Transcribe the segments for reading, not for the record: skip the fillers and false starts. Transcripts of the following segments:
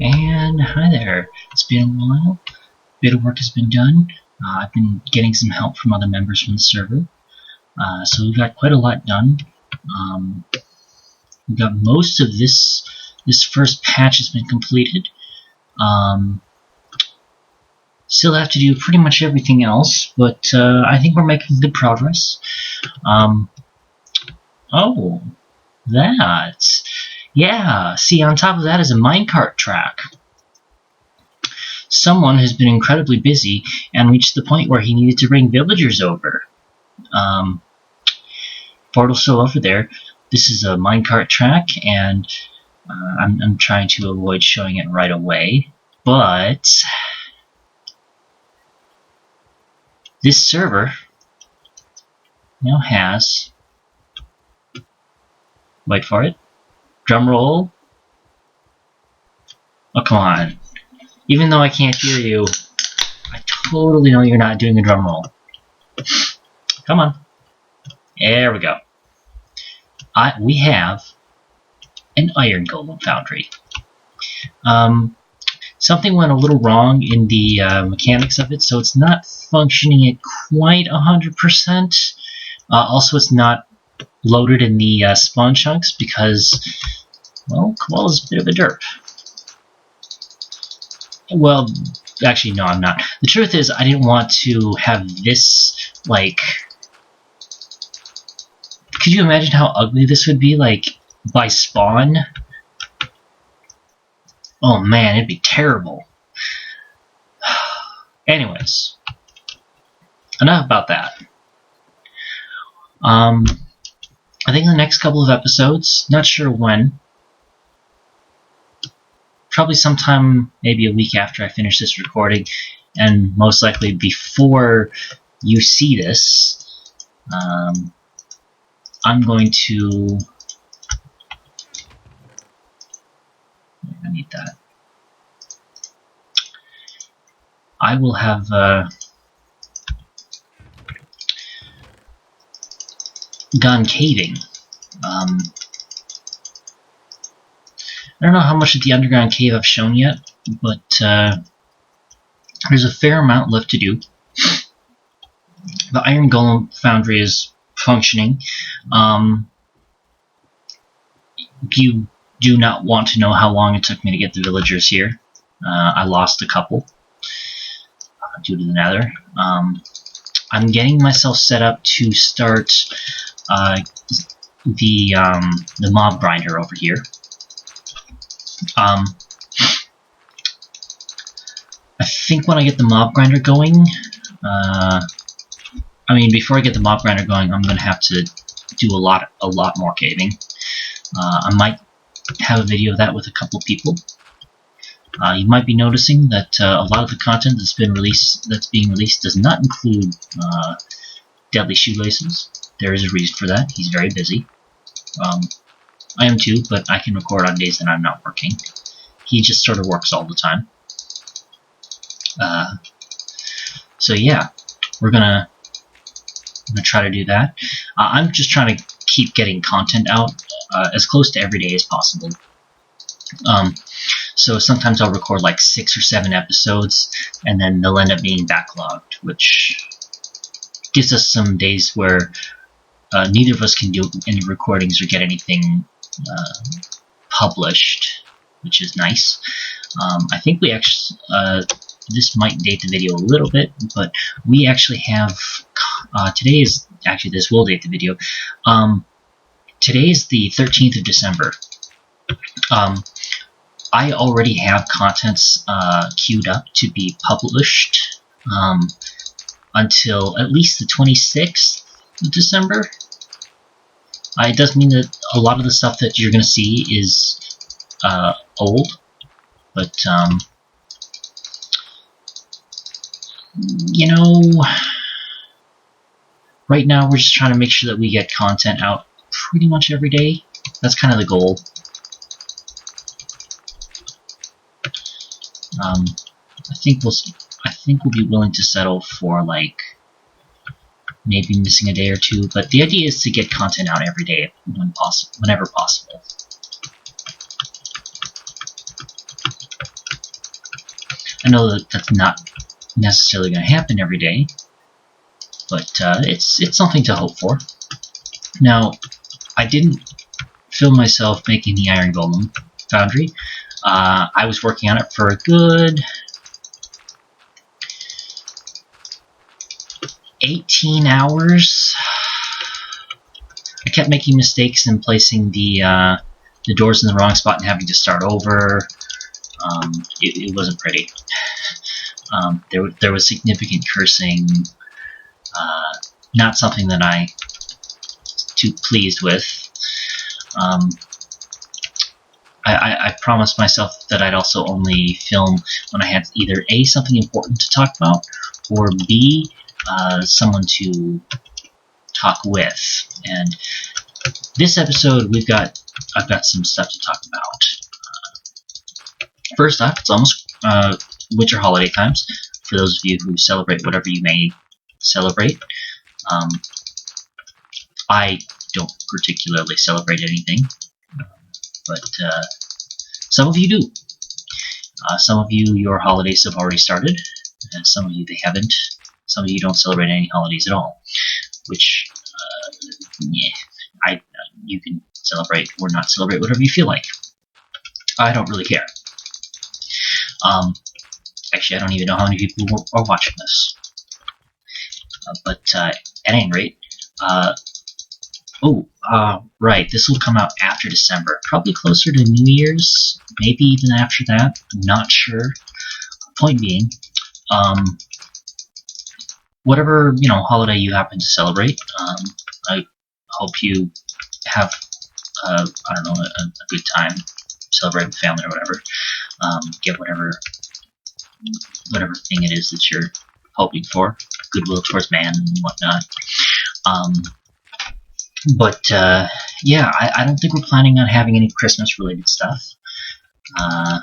And hi there. It's been a while. A bit of work has been done. I've been getting some help from other members from the server. So we've got quite a lot done. We've got most of this first patch has been completed. Still have to do pretty much everything else, but I think we're making good progress. Oh, that. Yeah, see, on top of that is a minecart track. Someone has been incredibly busy and reached the point where he needed to bring villagers over. Portal's still over there. This is a minecart track, and I'm trying to avoid showing it right away, but this server now has, wait for it, drum roll. Oh, come on. Even though I can't hear you, I totally know you're not doing a drum roll. Come on. There we go. We have an iron golem foundry. Something went a little wrong in the mechanics of it, so it's not functioning at quite 100%. Also, it's not loaded in the spawn chunks because, well, Koala's a bit of a derp. Well, actually, no, I'm not. The truth is, I didn't want to have this, like... Could you imagine how ugly this would be, like, by spawn? Oh man, it'd be terrible. Anyways, enough about that. I think in the next couple of episodes, not sure when, probably sometime maybe a week after I finish this recording, and most likely before you see this, I'm going to... I need that. I will have gone caving. I don't know how much of the underground cave I've shown yet, but there's a fair amount left to do. The iron golem foundry is functioning. You do not want to know how long it took me to get the villagers here. I lost a couple due to the nether. I'm getting myself set up to start the mob grinder over here. I think when I get the mob grinder going, before I get the mob grinder going, I'm going to have to do a lot more caving. I might have a video of that with a couple people. You might be noticing that a lot of the content that's being released does not include Deadly Shoelaces. There is a reason for that. He's very busy. I am too, but I can record on days that I'm not working. He just sort of works all the time. So yeah, we're gonna try to do that. I'm just trying to keep getting content out as close to every day as possible. So sometimes I'll record like 6 or 7 episodes, and then they'll end up being backlogged, which gives us some days where neither of us can do any recordings or get anything published, which is nice. I think we actually, this might date the video a little bit, but we actually have, today is, actually this will date the video, today is the 13th of December. I already have contents queued up to be published until at least the 26th of December. It does mean that a lot of the stuff that you're going to see is old, but you know, right now we're just trying to make sure that we get content out pretty much every day. That's kind of the goal. I think we'll be willing to settle for like maybe missing a day or two, but the idea is to get content out every day whenever possible. I know that that's not necessarily going to happen every day, but it's something to hope for. Now, I didn't film myself making the iron golem foundry. I was working on it for a good 18 hours. I kept making mistakes and placing the doors in the wrong spot and having to start over. It wasn't pretty. There was significant cursing. Not something that I too pleased with. I promised myself that I'd also only film when I had either A, something important to talk about, or B, someone to talk with. And this episode, I've got some stuff to talk about. First off, it's almost winter holiday times. For those of you who celebrate whatever you may celebrate, I don't particularly celebrate anything, but some of you do. Some of you, your holidays have already started, and some of you, they haven't. Some of you don't celebrate any holidays at all, which, yeah, you can celebrate or not celebrate whatever you feel like. I don't really care. Actually, I don't even know how many people are watching this. But at any rate, right, this will come out after December, probably closer to New Year's, maybe even after that. I'm not sure. Point being, whatever holiday you happen to celebrate, I hope you have I don't know, a good time, celebrate with family or whatever. Get whatever thing it is that you're hoping for, goodwill towards man and whatnot. Yeah, I don't think we're planning on having any Christmas-related stuff. I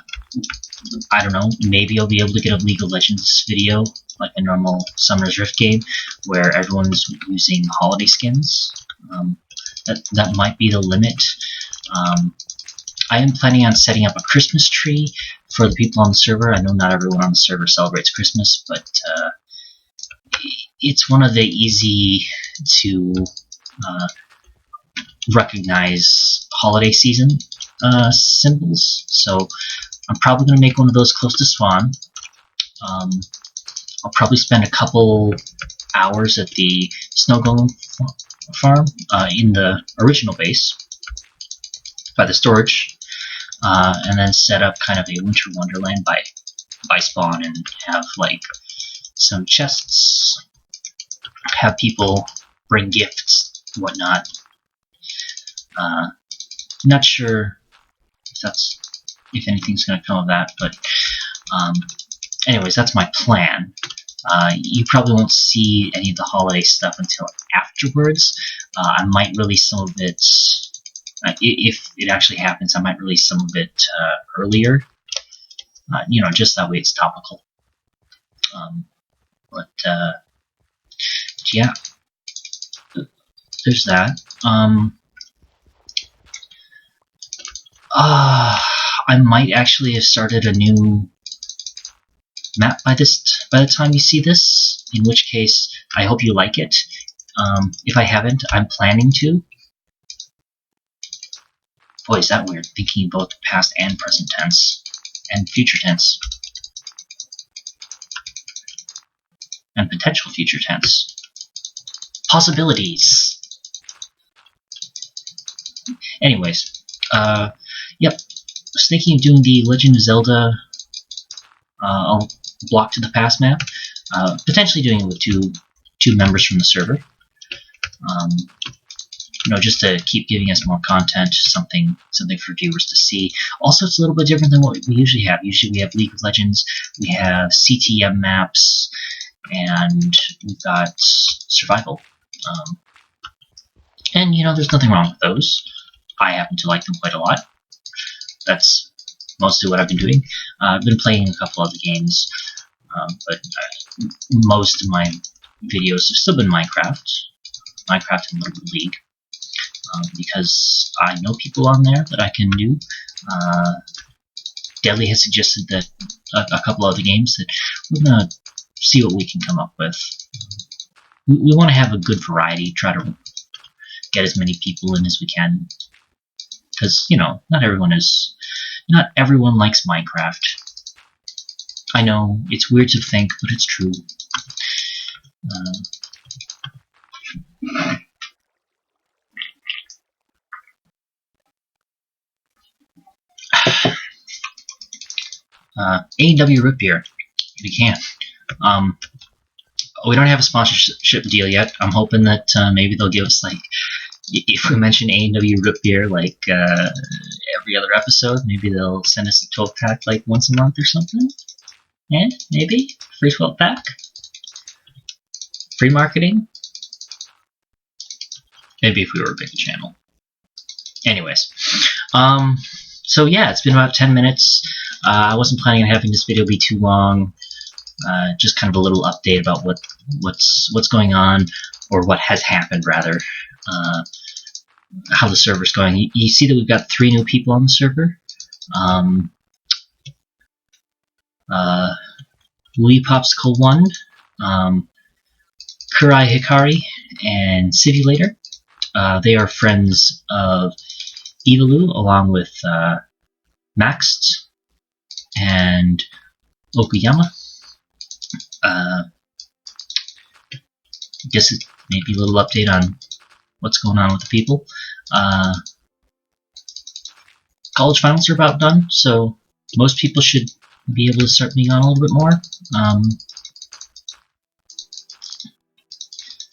don't know, maybe I'll be able to get a League of Legends video, like a normal Summer's Rift game, where everyone's using holiday skins. That might be the limit. I am planning on setting up a Christmas tree for the people on the server. I know not everyone on the server celebrates Christmas, but it's one of the easy to recognize holiday season symbols. So I'm probably going to make one of those close to spawn. I'll probably spend a couple hours at the snow golem farm in the original base by the storage, and then set up kind of a winter wonderland by spawn and have like some chests, have people bring gifts, whatnot. Not sure if anything's going to come of that, but anyways, that's my plan. You probably won't see any of the holiday stuff until afterwards. I might release some of it, if it actually happens, I might release some of it earlier. Just that way it's topical. But yeah, there's that. I might actually have started a new map by the time you see this, in which case I hope you like it. If I haven't, I'm planning to. Boy, is that weird, thinking both past and present tense, and future tense, and potential future tense. Possibilities. Anyways, yep, I was thinking of doing the Legend of Zelda block to the past map, potentially doing it with two members from the server. Just to keep giving us more content, something for viewers to see. Also, it's a little bit different than what we usually have. Usually we have League of Legends, we have CTM maps, and we've got survival. And, there's nothing wrong with those. I happen to like them quite a lot. That's mostly what I've been doing. I've been playing a couple other games, but most of my videos have still been Minecraft and a little bit of League. Because I know people on there that I can do. Deadly has suggested that a couple other games that we're gonna see what we can come up with. We want to have a good variety, try to get as many people in as we can, because not everyone likes Minecraft. I know it's weird to think, but it's true. A&W root beer, if you can. We don't have a sponsorship deal yet. I'm hoping that maybe they'll give us, like, if we mention A&W root beer like every other episode, maybe they'll send us a 12-pack like once a month or something. And maybe free 12-pack, free marketing. Maybe if we were a big channel. Anyways, so yeah, it's been about 10 minutes. I wasn't planning on having this video be too long. Just kind of a little update about what's going on, or what has happened rather. How the server's going. You see that we've got 3 new people on the server. Lee Popsicle 1, Kurai Hikari, and Simulator. They are friends of Evalu, along with Max and Okuyama. Guess it may be a little update on what's going on with the people. College finals are about done, so most people should be able to start being on a little bit more.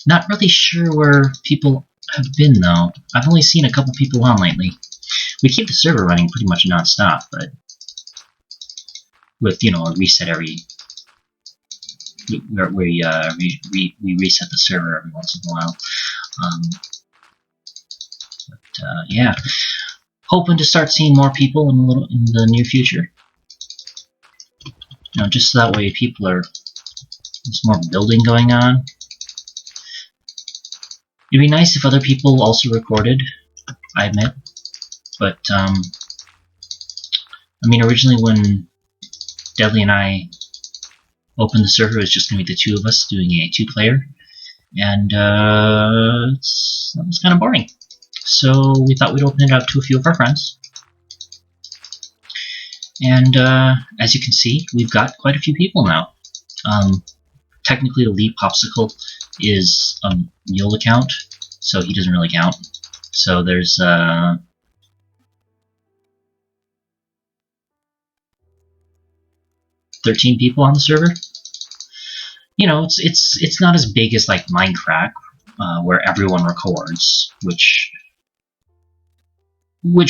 Not really sure where people have been, though. I've only seen a couple people on lately. We keep the server running pretty much non-stop, but with, a reset every... We reset the server every once in a while. Yeah. Hoping to start seeing more people in the near future. Just so that way there's more building going on. It'd be nice if other people also recorded, I admit. But, originally when Deadly and I opened the server, it was just going to be the 2 of us doing a 2-player. And, that was kind of boring. So we thought we'd open it up to a few of our friends. And, as you can see, we've got quite a few people now. Technically, the Lead Popsicle is a mule account, so he doesn't really count. So there's, 13 people on the server. It's not as big as, like, Minecraft, where everyone records, which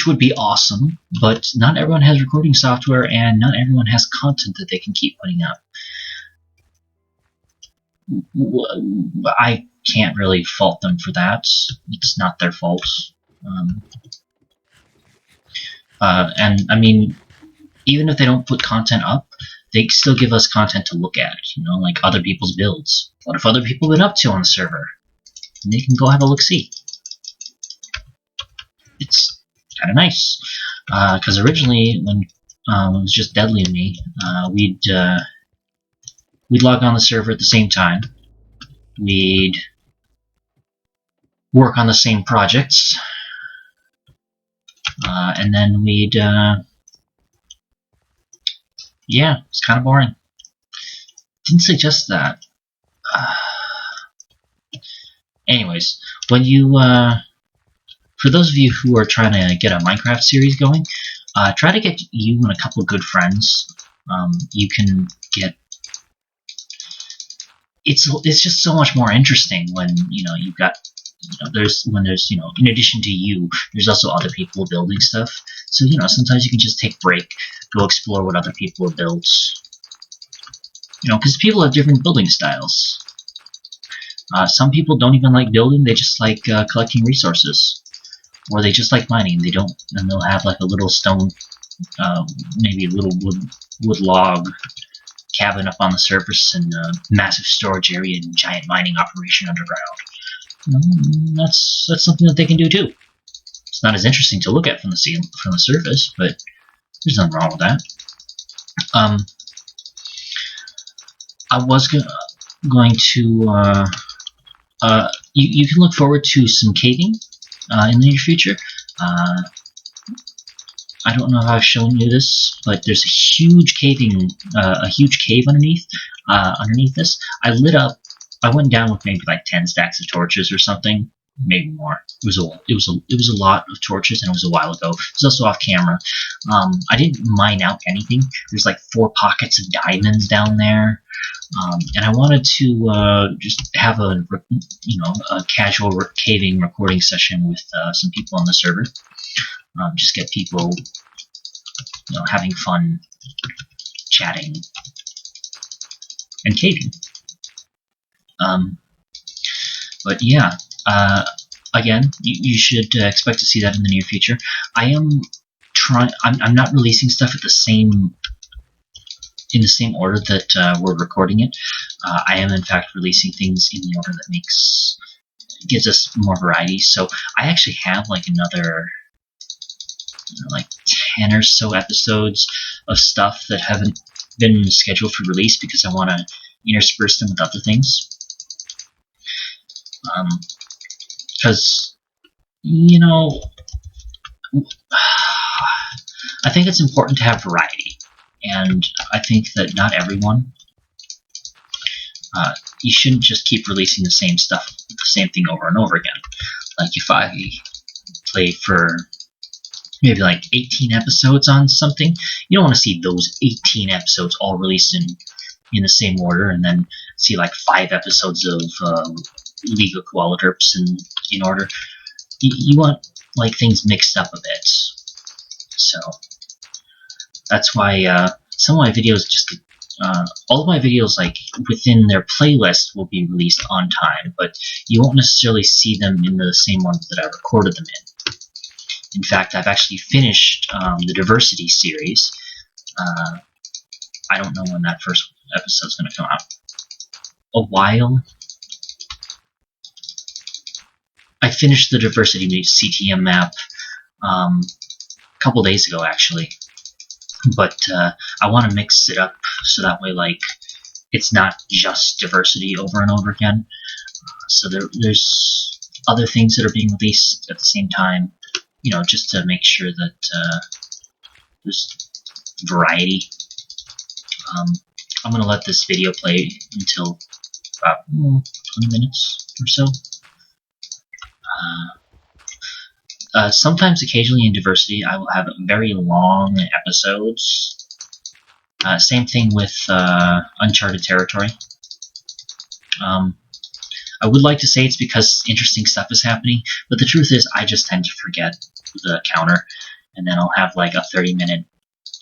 would be awesome, but not everyone has recording software, and not everyone has content that they can keep putting up. I can't really fault them for that. It's not their fault. And, even if they don't put content up, they still give us content to look at, like other people's builds. What have other people been up to on the server? And they can go have a look-see. It's kind of nice. Because originally, when it was just Deadly and me, we'd log on the server at the same time. We'd work on the same projects. And then we'd... yeah, it's kind of boring. Didn't suggest that. Anyways, when you... for those of you who are trying to get a Minecraft series going, try to get you and a couple of good friends. You can get... It's just so much more interesting when, you've got... there's in addition to you, there's also other people building stuff. So, sometimes you can just take a break, go explore what other people have built. Because people have different building styles. Some people don't even like building, they just like collecting resources. Or they just like mining, and they'll have like a little stone, maybe a little wood log cabin up on the surface, and a massive storage area and giant mining operation underground. That's something that they can do too. It's not as interesting to look at from the surface, but there's nothing wrong with that. I was going to. You can look forward to some caving in the near future. I don't know if I've shown you this, but there's a huge a huge cave underneath this. I went down with maybe like 10 stacks of torches or something, maybe more. It was a lot of torches, and it was a while ago. It was also off camera. I didn't mine out anything. There's like 4 pockets of diamonds down there. And I wanted to just have a casual caving recording session with some people on the server. Just get people, having fun, chatting, and caving. But yeah, again, you should expect to see that in the near future. I'm not releasing stuff in the same order that we're recording it. I am in fact releasing things in the order that gives us more variety. So I actually have like another like 10 or so episodes of stuff that haven't been scheduled for release because I want to intersperse them with other things. Because I think it's important to have variety. And I think that not everyone, you shouldn't just keep releasing the same stuff, the same thing over and over again. Like if I play for maybe like 18 episodes on something, you don't want to see those 18 episodes all released in the same order, and then see like 5 episodes of League of Koala derps in order. You want like things mixed up a bit. So that's why some of my videos all of my videos like within their playlist will be released on time, but you won't necessarily see them in the same order that I recorded them in. In fact, I've actually finished the diversity series. I don't know when that first episode's going to come out. A while. I finished the diversity CTM map a couple days ago, actually. But I want to mix it up so that way, like, it's not just diversity over and over again. So there's other things that are being released at the same time, just to make sure that there's variety. I'm going to let this video play until about 20 minutes or so. Sometimes, occasionally in diversity, I will have very long episodes. Same thing with Uncharted Territory. I would like to say it's because interesting stuff is happening, but the truth is I just tend to forget the counter, and then I'll have like a 30-minute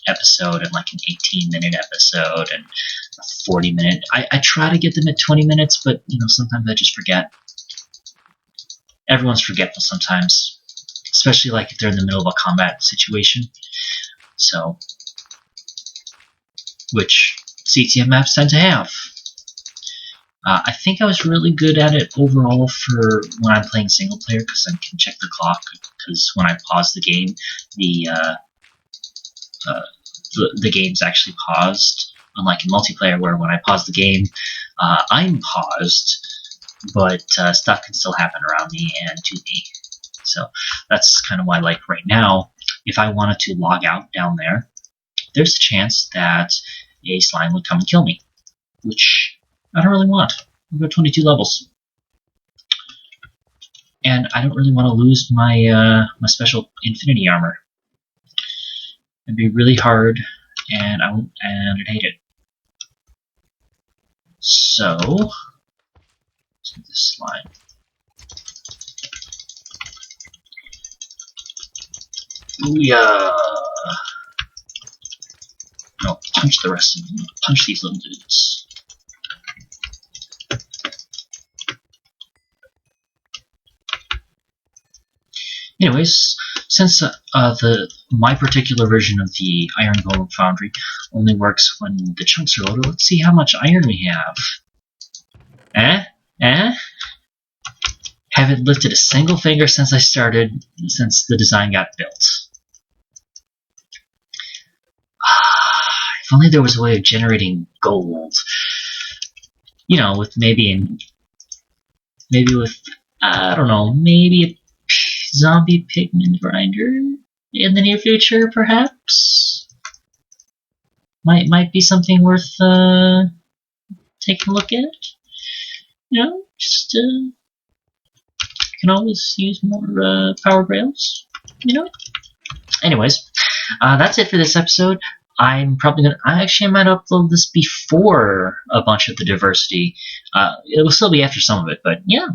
episode and like an 18-minute episode and a 40-minute. I try to get them at 20 minutes, but sometimes I just forget. Everyone's forgetful sometimes, especially like if they're in the middle of a combat situation. So, which CTM maps tend to have. I think I was really good at it overall for when I'm playing single player, because I can check the clock, because when I pause the game, the game's actually paused, unlike in multiplayer where when I pause the game, I'm paused, but stuff can still happen around me and to me. So that's kind of why, like right now, if I wanted to log out down there, there's a chance that a slime would come and kill me, which I don't really want. I've got 22 levels. And I don't really want to lose my my special infinity armor. It'd be really hard, and I'd hate it. So let's get this slime. Booyah! No, punch the rest of them. Punch these little dudes. Anyways, since my particular version of the Iron Golem Foundry only works when the chunks are loaded, let's see how much iron we have. Haven't lifted a single finger since since the design got built. If only there was a way of generating gold. you know, with maybe with, I don't know, maybe a zombie pigment grinder in the near future, perhaps. Might be something worth taking a look at. You know, just can always use more power rails. You know. Anyways, that's it for this episode. I'm probably gonna. I might upload this before a bunch of the diversity. It will still be after some of it, but yeah.